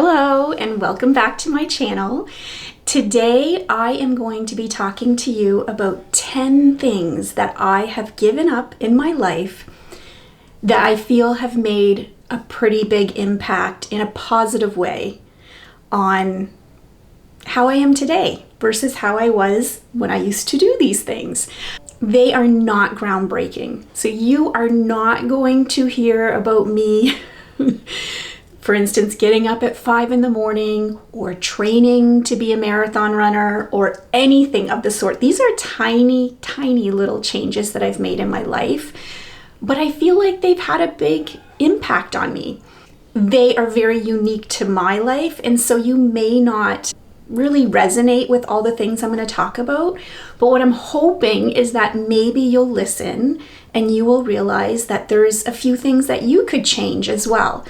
Hello and welcome back to my channel. Today I am going to be talking to you about 10 things that I have given up in my life that I feel have made a pretty big impact in a positive way on how I am today versus how I was when I used to do these things. They are not groundbreaking. So you are not going to hear about me for instance, getting up at 5 in the morning or training to be a marathon runner or anything of the sort. These are tiny, tiny little changes that I've made in my life, but I feel like they've had a big impact on me. They are very unique to my life, and so you may not really resonate with all the things I'm going to talk about, but what I'm hoping is that maybe you'll listen and you will realize that there's a few things that you could change as well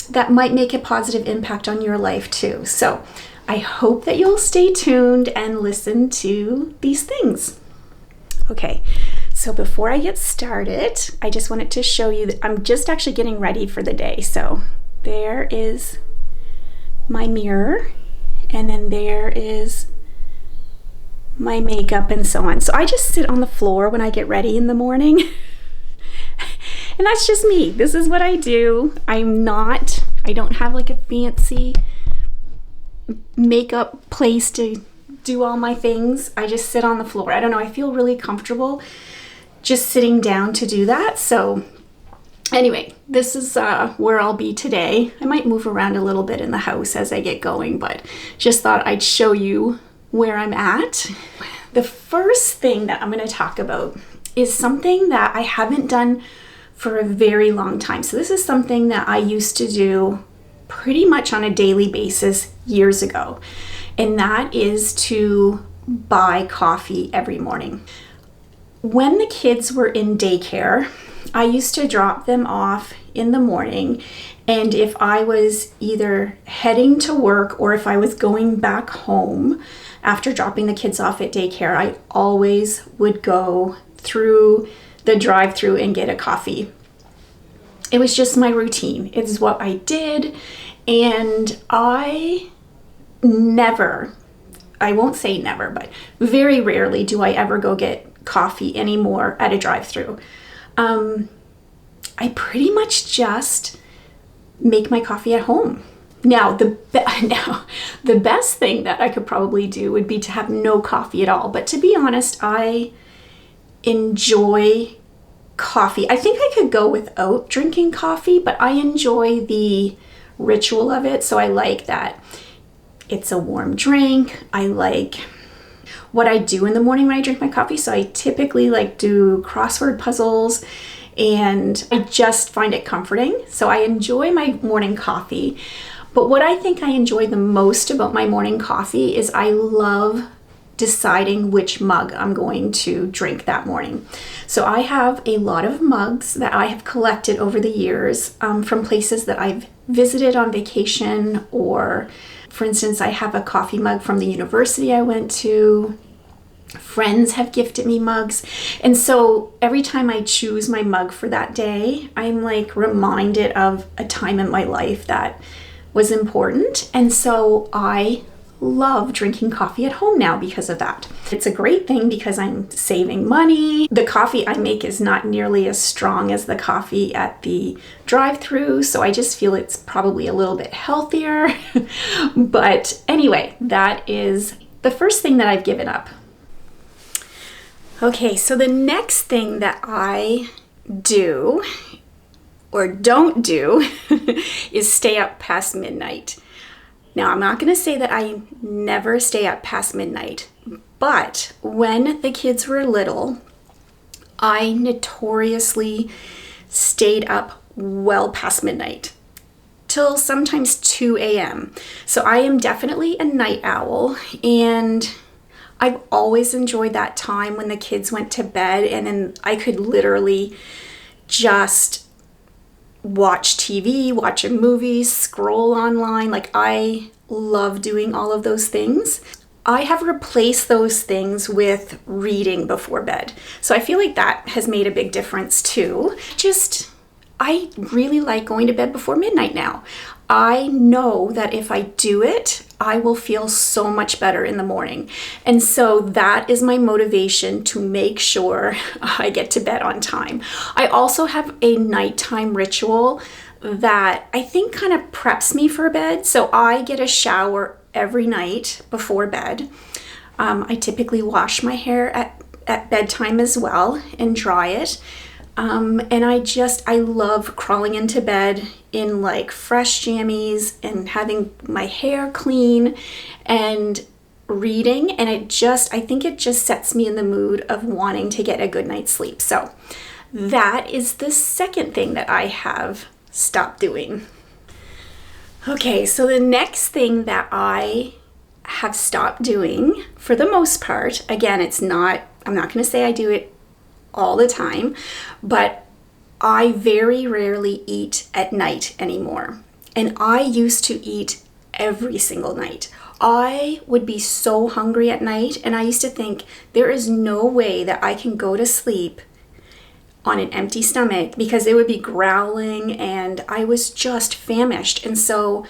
that might make a positive impact on your life too. So I hope that you'll stay tuned and listen to these things. Okay, so before I get started, I just wanted to show you that I'm just actually getting ready for the day. So there is my mirror, and then there is my makeup and so on. So I just sit on the floor when I get ready in the morning. And that's just me. This is what I do. I don't have like a fancy makeup place to do all my things. I just sit on the floor. I don't know, I feel really comfortable just sitting down to do that. So anyway, this is where I'll be today. I might move around a little bit in the house as I get going, but just thought I'd show you where I'm at. The first thing that I'm going to talk about is something that I haven't done for a very long time. So this is something that I used to do pretty much on a daily basis years ago, and that is to buy coffee every morning. When the kids were in daycare, I used to drop them off in the morning, and if I was either heading to work or if I was going back home after dropping the kids off at daycare, I always would go through the drive-through and get a coffee. It was just my routine. It's what I did, and I won't say never, but very rarely do I ever go get coffee anymore at a drive-through. I pretty much just make my coffee at home. Now, the best thing that I could probably do would be to have no coffee at all, but to be honest, I enjoy coffee. I think I could go without drinking coffee, but I enjoy the ritual of it. So I like that it's a warm drink. I like what I do in the morning when I drink my coffee. So I typically do crossword puzzles, and I just find it comforting. So I enjoy my morning coffee. But what I think I enjoy the most about my morning coffee is I love deciding which mug I'm going to drink that morning. So I have a lot of mugs that I have collected over the years from places that I've visited on vacation, or for instance, I have a coffee mug from the university I went to. Friends have gifted me mugs. And so every time I choose my mug for that day, I'm reminded of a time in my life that was important. And so I love drinking coffee at home now because of that. It's a great thing because I'm saving money. The coffee I make is not nearly as strong as the coffee at the drive-through, so I just feel it's probably a little bit healthier. But anyway, that is the first thing that I've given up. Okay, so the next thing that I do or don't do is stay up past midnight. Now, I'm not going to say that I never stay up past midnight, but when the kids were little, I notoriously stayed up well past midnight, till sometimes 2 a.m. So I am definitely a night owl, and I've always enjoyed that time when the kids went to bed, and then I could literally just watch TV, watch a movie, scroll online. I love doing all of those things. I have replaced those things with reading before bed. So I feel like that has made a big difference too. I really like going to bed before midnight now. I know that if I do it, I will feel so much better in the morning. And so that is my motivation to make sure I get to bed on time. I also have a nighttime ritual that I think kind of preps me for bed. So I get a shower every night before bed. I typically wash my hair at bedtime as well and dry it. And I love crawling into bed in like fresh jammies and having my hair clean and reading. And I think it just sets me in the mood of wanting to get a good night's sleep. So that is the second thing that I have stopped doing. Okay, so the next thing that I have stopped doing for the most part, again, I'm not going to say I do it all the time, but I very rarely eat at night anymore. And I used to eat every single night. I would be so hungry at night, and I used to think there is no way that I can go to sleep on an empty stomach because it would be growling and I was just famished. And so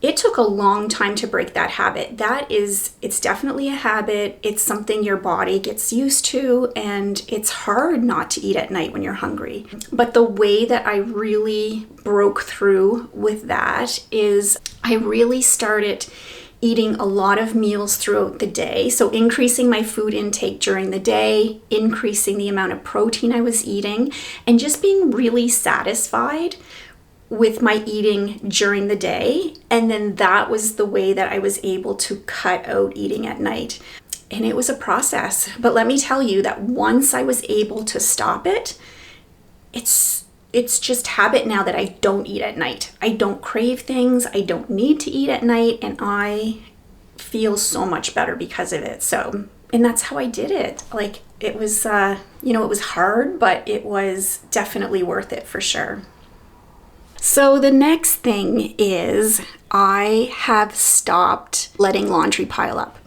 it took a long time to break that habit. It's definitely a habit. It's something your body gets used to, and it's hard not to eat at night when you're hungry. But the way that I really broke through with that is I really started eating a lot of meals throughout the day. So increasing my food intake during the day, increasing the amount of protein I was eating, and just being really satisfied with my eating during the day. And then that was the way that I was able to cut out eating at night. And it was a process. But let me tell you that once I was able to stop it, it's just habit now that I don't eat at night. I don't crave things. I don't need to eat at night. And I feel so much better because of it. So, and that's how I did it. Like it was, it was hard, but it was definitely worth it for sure. So the next thing is I have stopped letting laundry pile up.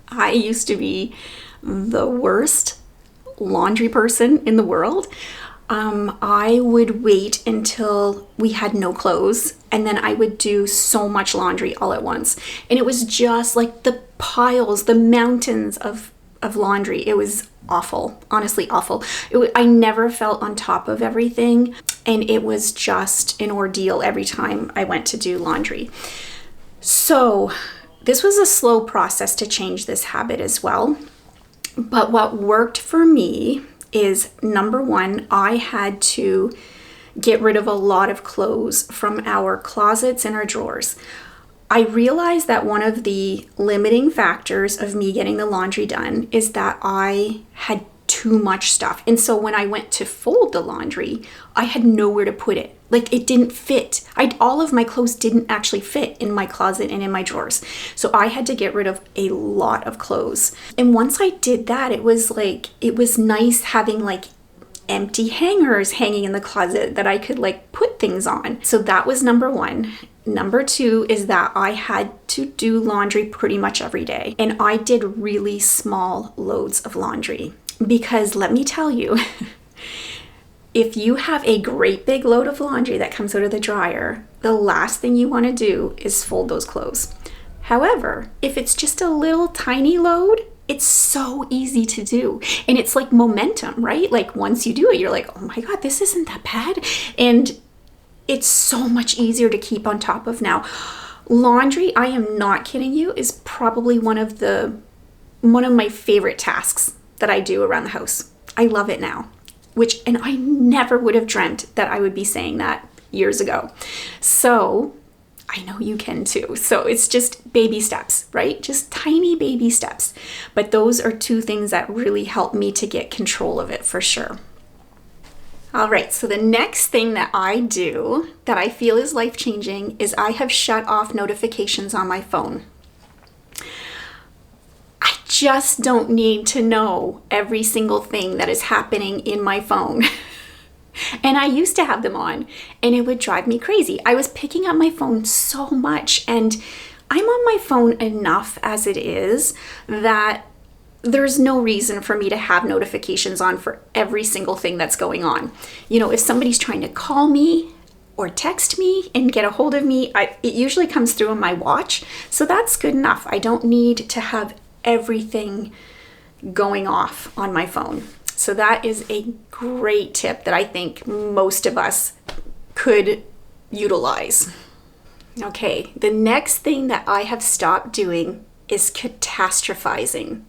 I used to be the worst laundry person in the world. I would wait until we had no clothes, and then I would do so much laundry all at once. And it was just like the piles, the mountains of laundry. It was awful, honestly awful. I never felt on top of everything, and it was just an ordeal every time I went to do laundry. So this was a slow process to change this habit as well. But what worked for me is, number one, I had to get rid of a lot of clothes from our closets and our drawers. I realized that one of the limiting factors of me getting the laundry done is that I had too much stuff. And so when I went to fold the laundry, I had nowhere to put it. Like it didn't fit. All of my clothes didn't actually fit in my closet and in my drawers. So I had to get rid of a lot of clothes. And once I did that, it was nice having like empty hangers hanging in the closet that I could like put things on. So that was number one. Number two is that I had to do laundry pretty much every day. And I did really small loads of laundry because let me tell you, if you have a great big load of laundry that comes out of the dryer, the last thing you want to do is fold those clothes. However, if it's just a little tiny load, it's so easy to do. And it's like momentum, right? Like once you do it, you're like, oh my God, this isn't that bad. And it's so much easier to keep on top of now. Laundry, I am not kidding you, is probably one of my favorite tasks that I do around the house. I love it now. And I never would have dreamt that I would be saying that years ago. So I know you can too. So it's just baby steps, right? Just tiny baby steps. But those are two things that really help me to get control of it for sure. All right, so the next thing that I do that I feel is life-changing is I have shut off notifications on my phone. I just don't need to know every single thing that is happening in my phone. And I used to have them on, and it would drive me crazy. I was picking up my phone so much, and I'm on my phone enough as it is that there's no reason for me to have notifications on for every single thing that's going on. You know, if somebody's trying to call me, or text me and get a hold of me, it usually comes through on my watch. So that's good enough. I don't need to have everything going off on my phone. So that is a great tip that I think most of us could utilize. Okay, the next thing that I have stopped doing is catastrophizing.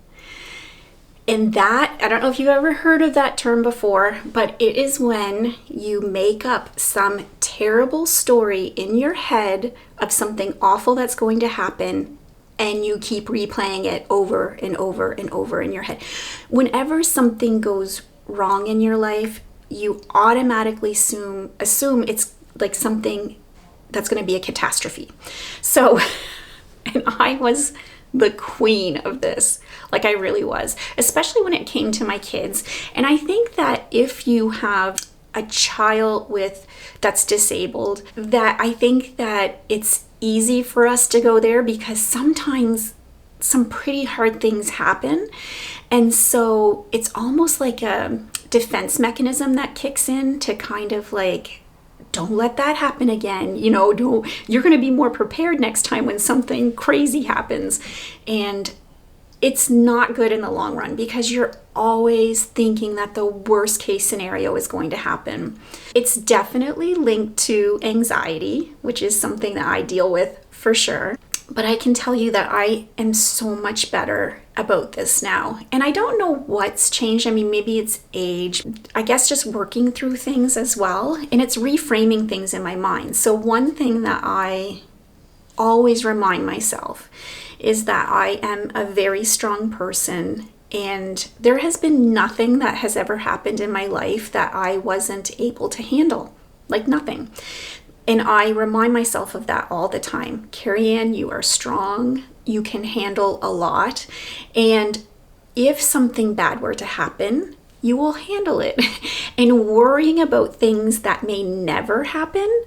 And that, I don't know if you've ever heard of that term before, but it is when you make up some terrible story in your head of something awful that's going to happen, and you keep replaying it over and over and over in your head. Whenever something goes wrong in your life, you automatically assume it's like something that's going to be a catastrophe. So, and I was the queen of this. Like, I really was, especially when it came to my kids. And I think that if you have a child that's disabled, that I think that it's easy for us to go there, because sometimes some pretty hard things happen. And so it's almost like a defense mechanism that kicks in to kind of like, don't let that happen again. You're going to be more prepared next time when something crazy happens. And it's not good in the long run, because you're always thinking that the worst case scenario is going to happen. It's definitely linked to anxiety, which is something that I deal with for sure. But I can tell you that I am so much better about this now. And I don't know what's changed. I mean, maybe it's age. I guess just working through things as well. And it's reframing things in my mind. So one thing that I always remind myself is that I am a very strong person, and there has been nothing that has ever happened in my life that I wasn't able to handle. Like nothing. And I remind myself of that all the time. Carrie-Ann, you are strong. You can handle a lot. And if something bad were to happen, you will handle it. And worrying about things that may never happen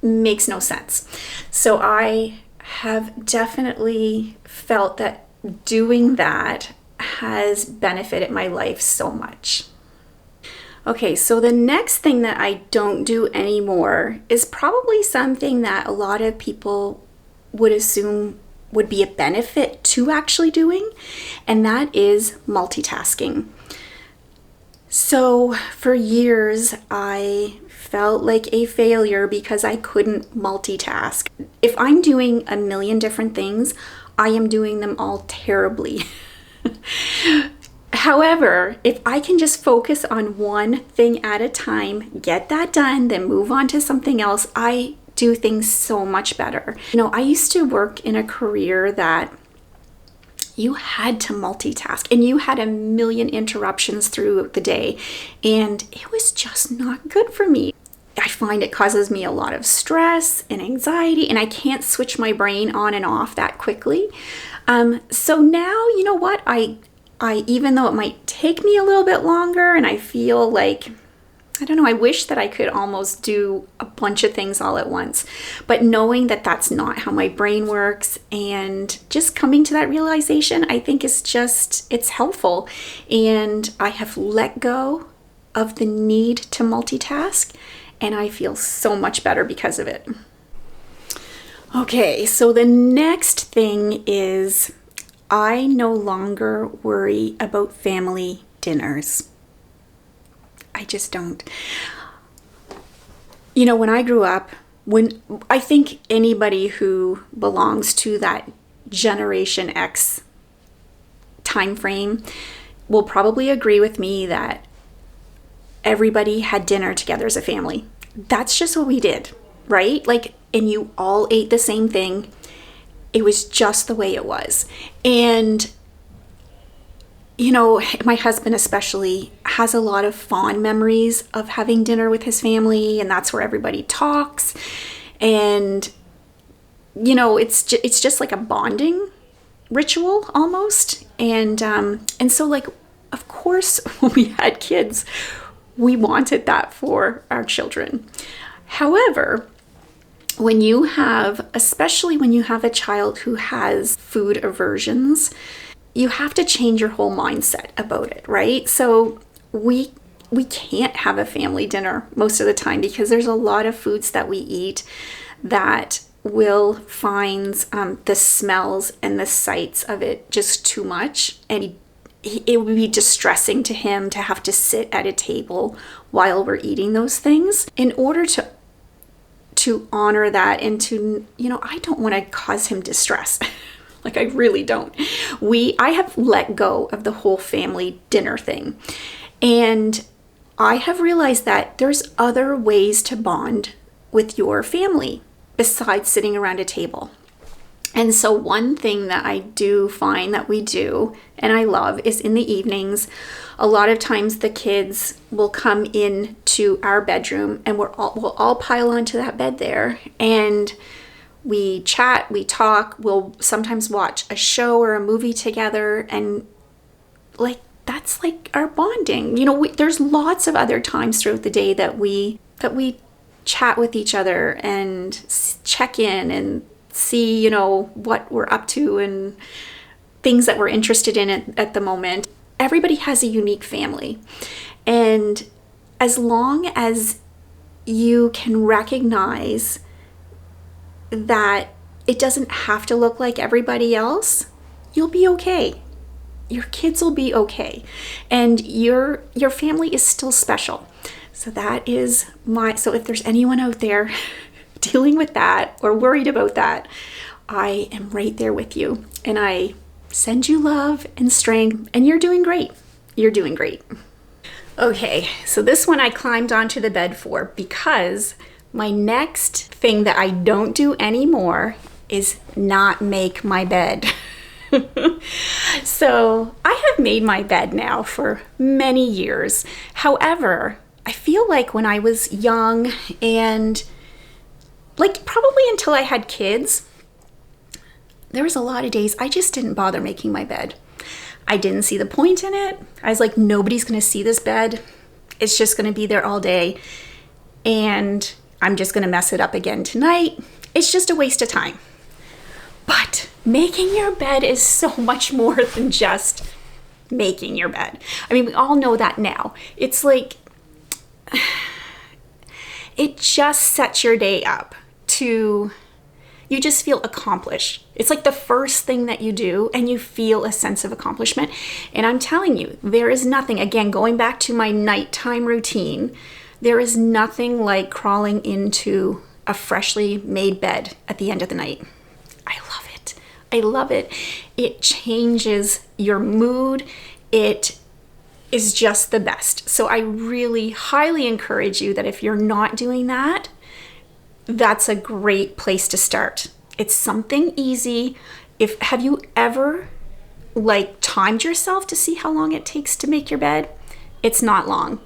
makes no sense. So I have definitely felt that doing that has benefited my life so much. Okay, so the next thing that I don't do anymore is probably something that a lot of people would assume would be a benefit to actually doing, and that is multitasking. So for years, I felt like a failure because I couldn't multitask. If I'm doing a million different things, I am doing them all terribly. However, if I can just focus on one thing at a time, get that done, then move on to something else, I do things so much better. I used to work in a career that you had to multitask and you had a million interruptions through the day, and it was just not good for me. I find it causes me a lot of stress and anxiety, and I can't switch my brain on and off that quickly. So now, you know what? I even though it might take me a little bit longer, and I feel like, I don't know, I wish that I could almost do a bunch of things all at once. But knowing that that's not how my brain works, and just coming to that realization, I think it's helpful. And I have let go of the need to multitask, and I feel so much better because of it. Okay, so the next thing is I no longer worry about family dinners. I just don't. When I grew up, I think anybody who belongs to that Generation X time frame will probably agree with me that everybody had dinner together as a family. That's just what we did, right? And you all ate the same thing. It was just the way it was. And, my husband especially has a lot of fond memories of having dinner with his family, and that's where everybody talks. And, it's just like a bonding ritual almost. And so of course, when we had kids, we wanted that for our children. However, especially when you have a child who has food aversions, you have to change your whole mindset about it, right? So we we can't have a family dinner most of the time because there's a lot of foods that we eat that Will finds the smells and the sights of it just too much, and it would be distressing to him to have to sit at a table while we're eating those things. In order to honor that and to, I don't want to cause him distress. Like, I really don't. I have let go of the whole family dinner thing, and I have realized that there's other ways to bond with your family besides sitting around a table. And so one thing that I do find that we do, and I love, is in the evenings, a lot of times the kids will come in to our bedroom and we'll all pile onto that bed there, and we chat, we talk, we'll sometimes watch a show or a movie together, and like, that's like our bonding. There's lots of other times throughout the day that we chat with each other and check in and see, what we're up to and things that we're interested in at the moment. Everybody has a unique family. And as long as you can recognize that it doesn't have to look like everybody else, you'll be okay. Your kids will be okay. And your family is still special. So that is so if there's anyone out there dealing with that or worried about that, I am right there with you. And I send you love and strength, and you're doing great. You're doing great. Okay, so this one I climbed onto the bed for because my next thing that I don't do anymore is not make my bed. So I have made my bed now for many years. However, I feel like when I was young and like probably until I had kids, there was a lot of days I just didn't bother making my bed. I didn't see the point in it. I was like, nobody's going to see this bed. It's just going to be there all day. And I'm just going to mess it up again tonight. It's just a waste of time. But making your bed is so much more than just making your bed. I mean, we all know that now. It's like, it just sets your day up you just feel accomplished. It's like the first thing that you do and you feel a sense of accomplishment. And I'm telling you, there is nothing, again, going back to my nighttime routine, there is nothing like crawling into a freshly made bed at the end of the night. I love it. I love it. It changes your mood. It is just the best. So I really highly encourage you that if you're not doing that, that's a great place to start. It's something easy. Have you ever like timed yourself to see how long it takes to make your bed? It's not long.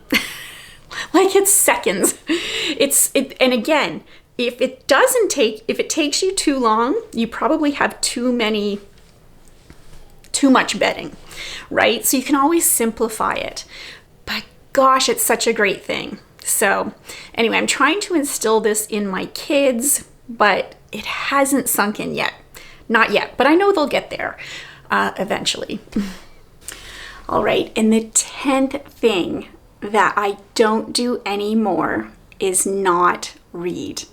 Like, it's seconds. And again, if it takes you too long, you probably have too much bedding, right? So you can always simplify it. But gosh, it's such a great thing. So anyway, I'm trying to instill this in my kids, but it hasn't sunk in yet. Not yet, but I know they'll get there eventually. All right, and the 10th thing that I don't do anymore is not read.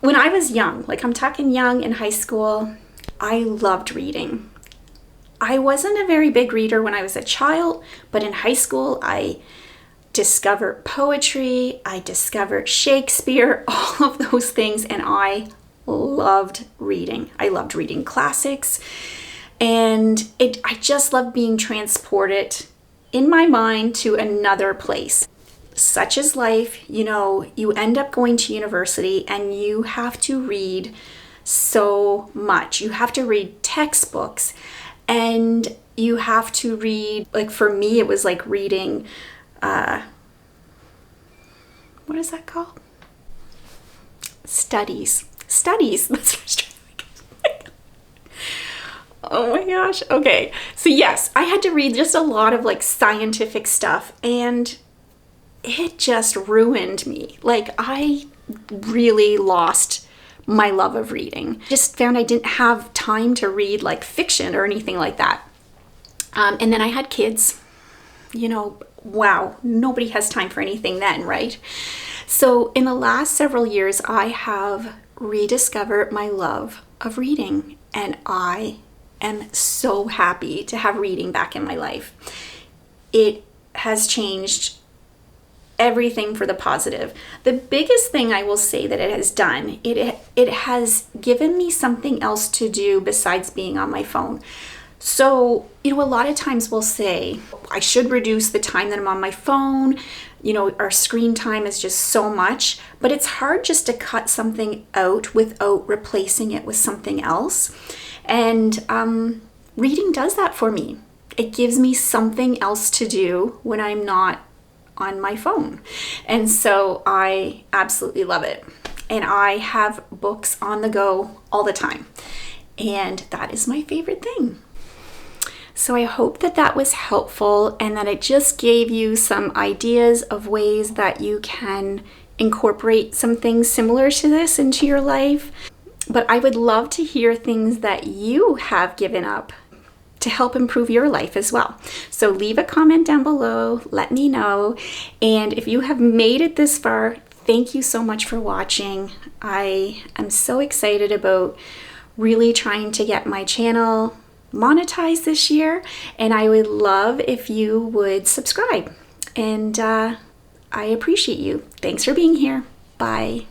When I was young, like I'm talking young in high school, I loved reading. I wasn't a very big reader when I was a child, but in high school, I discovered poetry, I discovered Shakespeare, all of those things, and I loved reading. I loved reading classics, and I just loved being transported in my mind to another place. Such is life, you end up going to university and you have to read so much. You have to read textbooks. And you have to read, like for me, it was like reading, what is that called? Studies. That's what I was trying to think of. Oh my gosh. Okay. So yes, I had to read just a lot of like scientific stuff, and it just ruined me. Like, I really lost my love of reading. Just found I didn't have time to read like fiction or anything like that. And then I had kids. Wow, nobody has time for anything then, right? So in the last several years, I have rediscovered my love of reading, and I am so happy to have reading back in my life. It has changed everything for the positive. The biggest thing I will say that it has done, it has given me something else to do besides being on my phone. So, a lot of times we'll say, I should reduce the time that I'm on my phone. Our screen time is just so much, but it's hard just to cut something out without replacing it with something else. And reading does that for me. It gives me something else to do when I'm not on my phone. And so I absolutely love it. And I have books on the go all the time. And that is my favorite thing. So I hope that that was helpful and that it just gave you some ideas of ways that you can incorporate some things similar to this into your life. But I would love to hear things that you have given up to help improve your life as well. So leave a comment down below, let me know. And if you have made it this far, thank you so much for watching. I am so excited about really trying to get my channel monetized this year, and I would love if you would subscribe. And I appreciate you. Thanks for being here. Bye.